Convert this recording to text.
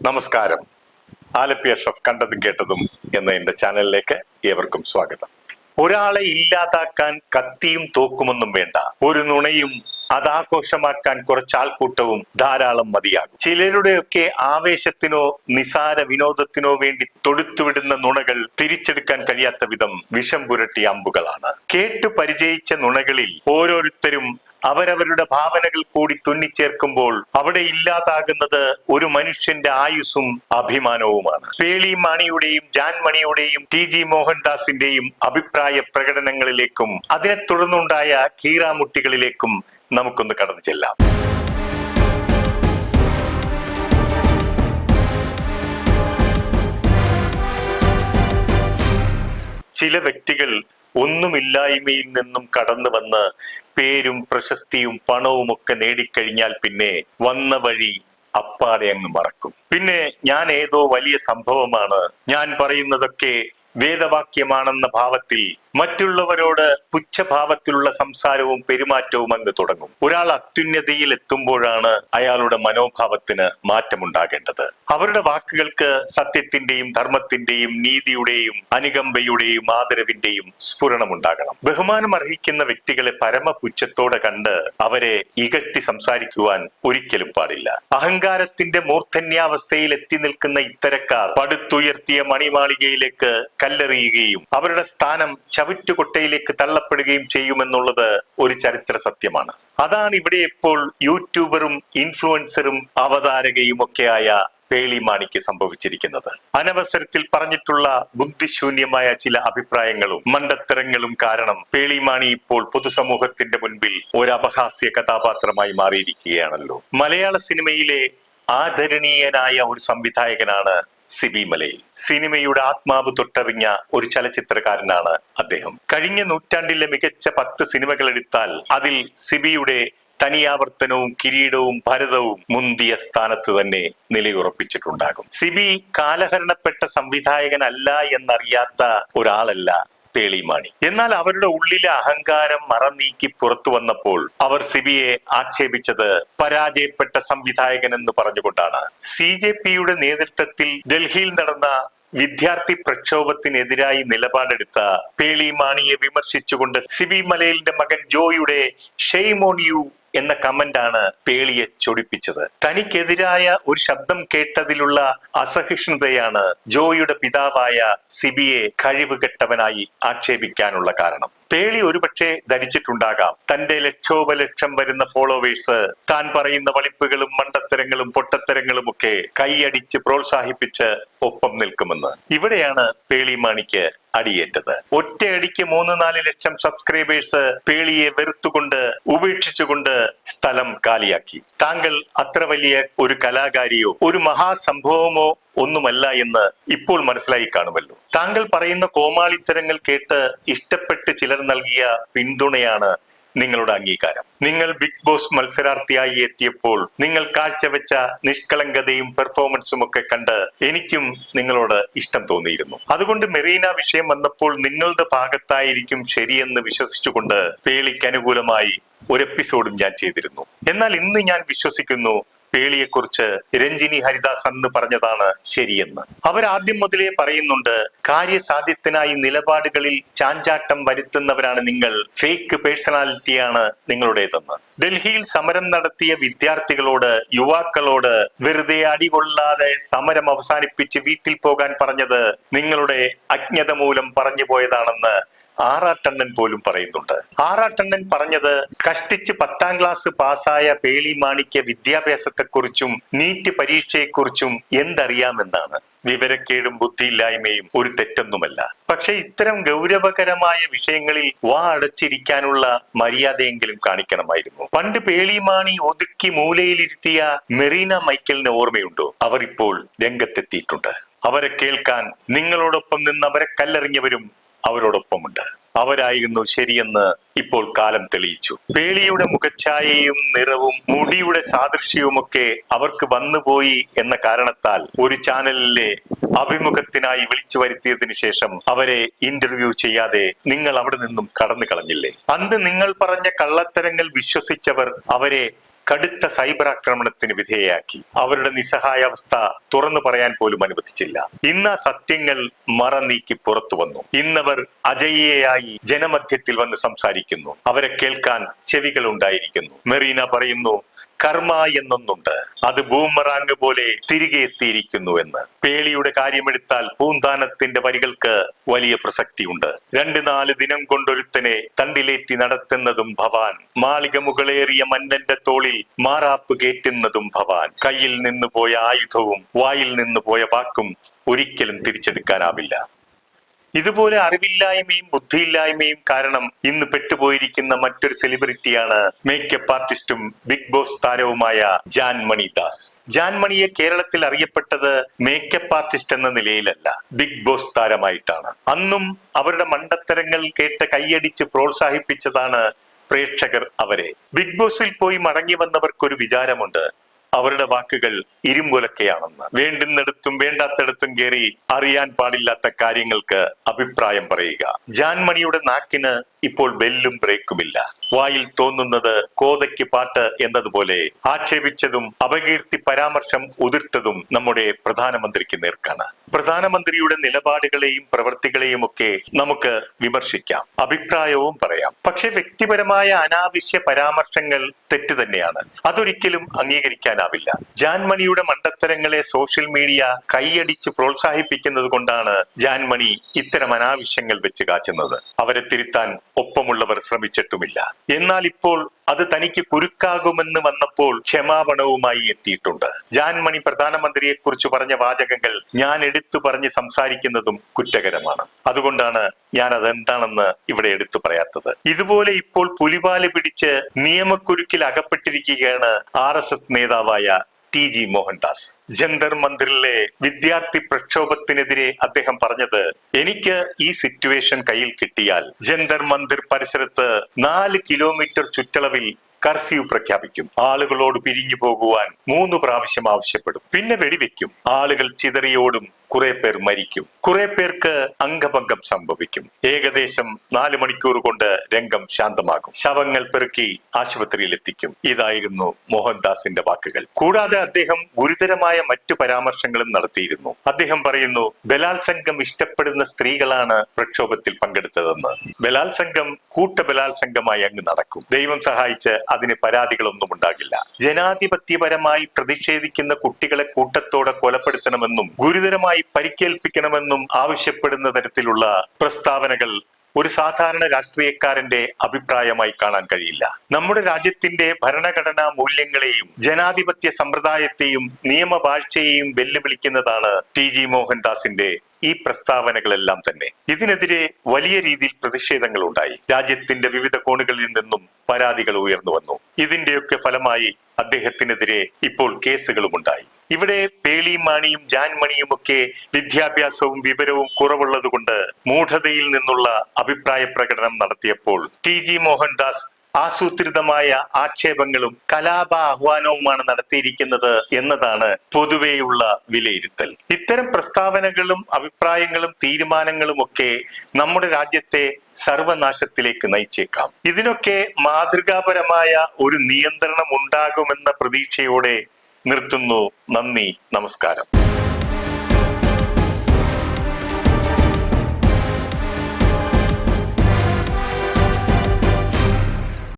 നമസ്കാരം. ആലപ്പി അഷ്റഫ് കണ്ടതും കേട്ടതും എന്ന എന്റെ ചാനലിലേക്ക് ഏവർക്കും സ്വാഗതം. ഒരാളെ ഇല്ലാതാക്കാൻ കത്തിയും തോക്കുമൊന്നും വേണ്ട, ഒരു നുണയും അതാഘോഷമാക്കാൻ കുറച്ചാൾക്കൂട്ടവും ധാരാളം മതിയാകും. ചിലരുടെയൊക്കെ ആവേശത്തിനോ നിസാര വിനോദത്തിനോ വേണ്ടി തൊടുത്തുവിടുന്ന നുണകൾ തിരിച്ചെടുക്കാൻ കഴിയാത്ത വിധം വിഷം പുരട്ടിയ അമ്പുകളാണ്. കേട്ടു പരിചയിച്ച നുണകളിൽ ഓരോരുത്തരും അവരവരുടെ ഭാവനകൾ കൂടി തുന്നിച്ചേർക്കുമ്പോൾ അവിടെ ഇല്ലാതാകുന്നത് ഒരു മനുഷ്യന്റെ ആയുസ്സും അഭിമാനവുമാണ്. പേളി മാണിയുടെയും ജാൻ മണിയുടെയും ടി.ജി. മോഹൻദാസിന്റെയും അഭിപ്രായ പ്രകടനങ്ങളിലേക്കും അതിനെ തുടർന്നുണ്ടായ കീറാമുട്ടികളിലേക്കും നമുക്കൊന്ന് കടന്നു ചെല്ലാം. ചില വ്യക്തികൾ ഒന്നുമില്ലായ്മയിൽ നിന്നും കടന്നു വന്ന് പേരും പ്രശസ്തിയും പണവും ഒക്കെ നേടിക്കഴിഞ്ഞാൽ പിന്നെ വന്ന വഴി അപ്പാടെ അങ്ങ് മറക്കും. പിന്നെ ഞാൻ ഏതോ വലിയ സംഭവമാണ്, ഞാൻ പറയുന്നതൊക്കെ വേദവാക്യമാണെന്ന ഭാവത്തിൽ മറ്റുള്ളവരോട് പുച്ഛഭാവത്തിലുള്ള സംസാരവും പെരുമാറ്റവും അങ്ങ് തുടങ്ങും. ഒരാൾ അത്യുന്നതിയിൽ എത്തുമ്പോഴാണ് അയാളുടെ മനോഭാവത്തിന് മാറ്റമുണ്ടാകേണ്ടത്. അവരുടെ വാക്കുകൾക്ക് സത്യത്തിന്റെയും ധർമ്മത്തിന്റെയും നീതിയുടെയും അനുകമ്പയുടെയും ആദരവിന്റെയും സ്ഫുരണമുണ്ടാകണം. ബഹുമാനം അർഹിക്കുന്ന വ്യക്തികളെ പരമപുച്ഛത്തോടെ കണ്ട് അവരെ ഇകഴ്ത്തി സംസാരിക്കുവാൻ ഒരിക്കലും പാടില്ല. അഹങ്കാരത്തിന്റെ മൂർധന്യാവസ്ഥയിൽ എത്തി നിൽക്കുന്ന ഇത്തരക്കാർ പടുത്തുയർത്തിയ മണിമാളികയിലേക്ക് കല്ലെറിയുകയും അവരുടെ സ്ഥാനം ചവിറ്റുകൊട്ടയിലേക്ക് തള്ളപ്പെടുകയും ചെയ്യുമെന്നുള്ളത് ഒരു ചരിത്ര സത്യമാണ്. അതാണ് ഇവിടെ ഇപ്പോൾ യൂട്യൂബറും ഇൻഫ്ലുവൻസറും അവതാരകയും ഒക്കെയായ പേളി മാണിക്ക് സംഭവിച്ചിരിക്കുന്നത്. അനവസരത്തിൽ പറഞ്ഞിട്ടുള്ള ബുദ്ധിശൂന്യമായ ചില അഭിപ്രായങ്ങളും മണ്ടത്തരങ്ങളും കാരണം പേളി മാണി ഇപ്പോൾ പൊതുസമൂഹത്തിന്റെ മുൻപിൽ ഒരു അപഹാസ്യ കഥാപാത്രമായി മാറിയിരിക്കുകയാണല്ലോ. മലയാള സിനിമയിലെ ആദരണീയനായ ഒരു സംവിധായകനാണ് സിബി മലയിൽ. സിനിമയുടെ ആത്മാവ് തൊട്ടറിഞ്ഞ ഒരു ചലച്ചിത്രകാരനാണ് അദ്ദേഹം. കഴിഞ്ഞ നൂറ്റാണ്ടിലെ മികച്ച 10 സിനിമകൾ എടുത്താൽ അതിൽ സിബിയുടെ തനിയാവർത്തനവും കിരീടവും ഭരതവും മുന്തിയ സ്ഥാനത്ത് തന്നെ നിലയുറപ്പിച്ചിട്ടുണ്ടാകും. സിബി കാലഹരണപ്പെട്ട സംവിധായകനല്ല എന്നറിയാത്ത ഒരാളല്ല പേളി മാണി. എന്നാൽ അവരുടെ ഉള്ളിലെ അഹങ്കാരം മറനീക്കി പുറത്തു വന്നപ്പോൾ അവർ സിബിയെ ആക്ഷേപിച്ചത് പരാജയപ്പെട്ട സംവിധായകൻ എന്ന് പറഞ്ഞുകൊണ്ടാണ്. CJPയുടെ നേതൃത്വത്തിൽ ഡൽഹിയിൽ നടന്ന വിദ്യാർത്ഥി പ്രക്ഷോഭത്തിനെതിരായി നിലപാടെടുത്ത പേളി മാണിയെ വിമർശിച്ചുകൊണ്ട് സിബി മലയിലിന്റെ മകൻ ജോയുടെ ഷെയ്ം ഓൺ യു എന്ന കമന്റാണ് പേളിയെ ചൊടിപ്പിച്ചത്. തനിക്കെതിരായ ഒരു ശബ്ദം കേട്ടതിലുള്ള അസഹിഷ്ണുതയാണ് ജോയുടെ പിതാവായ സിബിയെ കഴിവുകെട്ടവനായി ആക്ഷേപിക്കാനുള്ള കാരണം. പേളി ഒരുപക്ഷെ ധരിച്ചിട്ടുണ്ടാകാം തന്റെ ലക്ഷോപലക്ഷം വരുന്ന ഫോളോവേഴ്സ് താൻ പറയുന്ന വളിപ്പുകളും മണ്ടത്തരങ്ങളും പൊട്ടത്തരങ്ങളും ഒക്കെ കൈയടിച്ച് പ്രോത്സാഹിപ്പിച്ച് ഒപ്പം നിൽക്കുമെന്ന്. ഇവിടെയാണ് പേളി മാണിക്ക് അടിയേറ്റത്. ഒറ്റയടിക്ക് 3-4 ലക്ഷം സബ്സ്ക്രൈബേഴ്സ് പേളിയെ വെറുത്തുകൊണ്ട് ഉപേക്ഷിച്ചുകൊണ്ട് സ്ഥലം കാലിയാക്കി. താങ്കൾ അത്ര വലിയ ഒരു കലാകാരിയോ ഒരു മഹാസംഭവമോ ഒന്നുമല്ല എന്ന് ഇപ്പോൾ മനസ്സിലായി കാണുമല്ലോ. താങ്കൾ പറയുന്ന കോമാളിത്തരങ്ങൾ കേട്ട് ഇഷ്ടപ്പെട്ട് ചിലർ നൽകിയ പിന്തുണയാണ് നിങ്ങളുടെ അംഗീകാരം. നിങ്ങൾ ബിഗ് ബോസ് മത്സരാർത്ഥിയായി എത്തിയപ്പോൾ നിങ്ങൾ കാഴ്ചവെച്ച നിഷ്കളങ്കതയും പെർഫോമൻസും ഒക്കെ കണ്ട് എനിക്കും നിങ്ങളോട് ഇഷ്ടം തോന്നിയിരുന്നു. അതുകൊണ്ട് മെറീന വിഷയം വന്നപ്പോൾ നിങ്ങളുടെ ഭാഗത്തായിരിക്കും ശരിയെന്ന് വിശ്വസിച്ചുകൊണ്ട് പേളിക്ക് അനുകൂലമായി ഒരു എപ്പിസോഡും ഞാൻ ചെയ്തിരുന്നു. എന്നാൽ ഇന്ന് ഞാൻ വിശ്വസിക്കുന്നു പേളിയെക്കുറിച്ച് രഞ്ജിനി ഹരിദാസ് അന്ന് പറഞ്ഞതാണ് ശരിയെന്ന്. അവരാദ്യം മുതലേ പറയുന്നുണ്ട്, കാര്യസാധ്യത്തിനായി നിലപാടുകളിൽ ചാഞ്ചാട്ടം വരുത്തുന്നവരാണ് നിങ്ങൾ, ഫേക്ക് പേഴ്സണാലിറ്റിയാണ് നിങ്ങളുടേതെന്ന്. ഡൽഹിയിൽ സമരം നടത്തിയ വിദ്യാർത്ഥികളോട് യുവാക്കളോട് വെറുതെ അടികൊള്ളാതെ സമരം അവസാനിപ്പിച്ച് വീട്ടിൽ പോകാൻ പറഞ്ഞത് നിങ്ങളുടെ അജ്ഞത മൂലം പറഞ്ഞു പോയതാണെന്ന് ആറാട്ടണ്ണൻ പോലും പറയുന്നുണ്ട്. ആറാട്ടണ്ണൻ പറഞ്ഞത് കഷ്ടിച്ച് 10ാം ക്ലാസ് പാസ്സായ പേളി മാണിക്ക് വിദ്യാഭ്യാസത്തെക്കുറിച്ചും നീറ്റ് പരീക്ഷയെക്കുറിച്ചും എന്തറിയാമെന്നാണ്. വിവരക്കേടും ബുദ്ധിയില്ലായ്മയും ഒരു തെറ്റൊന്നുമല്ല. പക്ഷെ ഇത്തരം ഗൗരവകരമായ വിഷയങ്ങളിൽ വാ അടച്ചിരിക്കാനുള്ള മര്യാദയെങ്കിലും കാണിക്കണമായിരുന്നു. പണ്ട് പേളി മാണി ഒതുക്കി മൂലയിലിരുത്തിയ മെറീന മൈക്കലിന് ഓർമ്മയുണ്ടോ? അവർ ഇപ്പോൾ രംഗത്തെത്തിയിട്ടുണ്ട്. അവരെ കേൾക്കാൻ നിങ്ങളോടൊപ്പം നിന്ന് അവരെ കല്ലെറിഞ്ഞവരും അവരോടൊപ്പമുണ്ട്. അവരായിരുന്നു ശരിയെന്ന് ഇപ്പോൾ കാലം തെളിയിച്ചു. പേളിയുടെ മുഖഛായയും നിറവും മുടിയുടെ സാദൃശ്യവുമൊക്കെ അവർക്ക് വന്നുപോയി എന്ന കാരണത്താൽ ഒരു ചാനലിലെ അഭിമുഖത്തിനായി വിളിച്ചു വരുത്തിയതിനു ശേഷം അവരെ ഇന്റർവ്യൂ ചെയ്യാതെ നിങ്ങൾ അവിടെ നിന്നും കടന്നു കളഞ്ഞില്ലേ? അന്ന് നിങ്ങൾ പറഞ്ഞ കള്ളത്തരങ്ങൾ വിശ്വസിച്ചവർ അവരെ കടുത്ത സൈബർ ആക്രമണത്തിന് വിധേയയാക്കി. അവരുടെ നിസ്സഹായാവസ്ഥ തുറന്നു പറയാൻ പോലും അനുവദിച്ചില്ല. ഇന്ന് ആ സത്യങ്ങൾ മറ നീക്കി പുറത്തു വന്നു. ഇന്നവർ അജയ്യയായി ജനമധ്യത്തിൽ വന്ന് സംസാരിക്കുന്നു. അവരെ കേൾക്കാൻ ചെവികൾ ഉണ്ടായിരിക്കുന്നു. മെറീന പറയുന്നു, കർമ്മ എന്നൊന്നുണ്ട്, അത് ബൂമറാങ് പോലെ തിരികെ എത്തിയിരിക്കുന്നു എന്ന്. പേളിയുടെ കാര്യമെടുത്താൽ പൂന്താനത്തിന്റെ വരികൾക്ക് വലിയ പ്രസക്തിയുണ്ട്. 2-4 ദിനം കൊണ്ടൊരുത്തനെ തണ്ടിലേറ്റി നടത്തുന്നതും ഭവാൻ, മാളിക മുകളേറിയ മന്നന്റെ തോളിൽ മാറാപ്പ് കയറ്റുന്നതും ഭവാൻ. കയ്യിൽ നിന്ന് പോയ ആയുധവും വായിൽ നിന്ന് പോയ വാക്കും ഒരിക്കലും തിരിച്ചെടുക്കാനാവില്ല. ഇതുപോലെ അറിവില്ലായ്മയും ബുദ്ധിയില്ലായ്മയും കാരണം ഇന്ന് പെട്ടുപോയിരിക്കുന്ന മറ്റൊരു സെലിബ്രിറ്റിയാണ് മേക്കപ്പ് ആർട്ടിസ്റ്റും ബിഗ് ബോസ് താരവുമായ ജാൻമണി ദാസ്. ജാൻമണിയെ കേരളത്തിൽ അറിയപ്പെട്ടത് മേക്കപ്പ് ആർട്ടിസ്റ്റ് എന്ന നിലയിലല്ല, ബിഗ് ബോസ് താരമായിട്ടാണ്. അന്നും അവരുടെ മണ്ടത്തരങ്ങൾ കേട്ട് കൈയടിച്ച് പ്രോത്സാഹിപ്പിച്ചതാണ് പ്രേക്ഷകർ അവരെ. ബിഗ് ബോസിൽ പോയി മടങ്ങി വന്നവർക്കൊരു വിചാരമുണ്ട്, അവരുടെ വാക്കുകൾ ഇരുമ്പുലക്കയാണെന്ന്. വേണ്ടുന്നിടത്തും വേണ്ടാത്തിടത്തും കയറി അറിയാൻ പാടില്ലാത്ത കാര്യങ്ങൾക്ക് അഭിപ്രായം പറയുക. ജാൻമണിയുടെ നാക്കിന് ഇപ്പോൾ ബെല്ലും ബ്രേക്കുമില്ല. വായിൽ തോന്നുന്നത് കോതയ്ക്ക് പാട്ട് എന്നതുപോലെ ആക്ഷേപിച്ചതും അപകീർത്തി പരാമർശം ഉതിർത്തതും നമ്മുടെ പ്രധാനമന്ത്രിക്ക് നേർക്കാണ്. പ്രധാനമന്ത്രിയുടെ നിലപാടുകളെയും പ്രവൃത്തികളെയും ഒക്കെ നമുക്ക് വിമർശിക്കാം, അഭിപ്രായവും പറയാം. പക്ഷെ വ്യക്തിപരമായ അനാവശ്യ പരാമർശങ്ങൾ തെറ്റ് തന്നെയാണ്. അതൊരിക്കലും അംഗീകരിക്കാനാവില്ല. ജാൻമണിയുടെ മണ്ടത്തരങ്ങളെ സോഷ്യൽ മീഡിയ കൈയടിച്ച് പ്രോത്സാഹിപ്പിക്കുന്നത് കൊണ്ടാണ് ജാൻമണി ഇത്തരം അനാവശ്യങ്ങൾ വെച്ച് കാച്ചുന്നത്. അവരെ തിരുത്താൻ ഒപ്പമുള്ളവർ ശ്രമിച്ചിട്ടുമില്ല. എന്നാൽ ഇപ്പോൾ അത് തനിക്ക് കുരുക്കാകുമെന്ന് വന്നപ്പോൾ ക്ഷമാപണവുമായി എത്തിയിട്ടുണ്ട്. ജാൻമണി പ്രധാനമന്ത്രിയെ കുറിച്ച് പറഞ്ഞ വാചകങ്ങൾ ഞാൻ എടുത്തു പറഞ്ഞ് സംസാരിക്കുന്നതും കുറ്റകരമാണ്. അതുകൊണ്ടാണ് ഞാൻ അതെന്താണെന്ന് ഇവിടെ എടുത്തു പറയാത്തത്. ഇതുപോലെ ഇപ്പോൾ പുലിവാല് പിടിച്ച് നിയമക്കുരുക്കിൽ അകപ്പെട്ടിരിക്കുകയാണ് RSS നേതാവായ TG മോഹൻദാസ്. ജന്തർ മന്ദിറിലെ വിദ്യാർത്ഥി പ്രക്ഷോഭത്തിനെതിരെ അദ്ദേഹം പറഞ്ഞത്, എനിക്ക് ഈ സിറ്റുവേഷൻ കയ്യിൽ കിട്ടിയാൽ ജന്തർ മന്ദിർ പരിസരത്ത് 4 കിലോമീറ്റർ ചുറ്റളവിൽ കർഫ്യൂ പ്രഖ്യാപിക്കും. ആളുകളോട് പിരിഞ്ഞു പോകുവാൻ 3 പ്രാവശ്യം ആവശ്യപ്പെടും. പിന്നെ വെടിവെക്കും. ആളുകൾ ചിതറിയോടും. കുറെ പേർ മരിക്കും. കുറെ പേർക്ക് അംഗഭംഗം സംഭവിക്കും. ഏകദേശം 4 മണിക്കൂർ കൊണ്ട് രംഗം ശാന്തമാകും. ശവങ്ങൾ പെറുക്കി ആശുപത്രിയിൽ എത്തിക്കും. ഇതായിരുന്നു മോഹൻദാസിന്റെ വാക്കുകൾ. കൂടാതെ അദ്ദേഹം ഗുരുതരമായ മറ്റു പരാമർശങ്ങളും നടത്തിയിരുന്നു. അദ്ദേഹം പറയുന്നു, ബലാത്സംഗം ഇഷ്ടപ്പെടുന്ന സ്ത്രീകളാണ് പ്രക്ഷോഭത്തിൽ പങ്കെടുത്തതെന്ന്. ബലാത്സംഗം കൂട്ടബലാത്സംഗമായി അങ്ങ് നടക്കും. ദൈവം സഹായിച്ച് അതിന് പരാതികളൊന്നും ഉണ്ടാകില്ല. ജനാധിപത്യപരമായി പ്രതിഷേധിക്കുന്ന കുട്ടികളെ കൂട്ടത്തോടെ കൊലപ്പെടുത്തണമെന്നും ഗുരുതരമായി പരിക്കേൽപ്പിക്കണമെന്നും ആവശ്യപ്പെടുന്ന തരത്തിലുള്ള പ്രസ്താവനകൾ ഒരു സാധാരണ രാഷ്ട്രീയക്കാരന്റെ അഭിപ്രായമായി കാണാൻ കഴിയില്ല. നമ്മുടെ രാജ്യത്തിന്റെ ഭരണഘടനാ മൂല്യങ്ങളെയും ജനാധിപത്യ സമ്പ്രദായത്തെയും നിയമവാഴ്ചയെയും വെല്ലുവിളിക്കുന്നതാണ് TG മോഹൻദാസിന്റെ ഈ പ്രസ്താവനകളെല്ലാം തന്നെ. ഇതിനെതിരെ വലിയ രീതിയിൽ പ്രതിഷേധങ്ങൾ ഉണ്ടായി. രാജ്യത്തിന്റെ വിവിധ കോണുകളിൽ നിന്നും പരാതികൾ ഉയർന്നു വന്നു. ഇതിന്റെയൊക്കെ ഫലമായി അദ്ദേഹത്തിനെതിരെ ഇപ്പോൾ കേസുകളും ഉണ്ടായി. ഇവിടെ പേളിയും മാണിയും ജാൻമണിയും ഒക്കെ വിദ്യാഭ്യാസവും വിവരവും കുറവുള്ളത് കൊണ്ട് മൂഢതയിൽ നിന്നുള്ള അഭിപ്രായ പ്രകടനം നടത്തിയപ്പോൾ TG മോഹൻദാസ് ആസൂത്രിതമായ ആക്ഷേപങ്ങളും കലാപ ആഹ്വാനവുമാണ് നടത്തിയിരിക്കുന്നത് എന്നതാണ് പൊതുവെയുള്ള വിലയിരുത്തൽ. ഇത്തരം പ്രസ്താവനകളും അഭിപ്രായങ്ങളും തീരുമാനങ്ങളും ഒക്കെ നമ്മുടെ രാജ്യത്തെ സർവനാശത്തിലേക്ക് നയിച്ചേക്കാം. ഇതിനൊക്കെ മാതൃകാപരമായ ഒരു നിയന്ത്രണം ഉണ്ടാകുമെന്ന പ്രതീക്ഷയോടെ നിർത്തുന്നു. നന്ദി, നമസ്കാരം.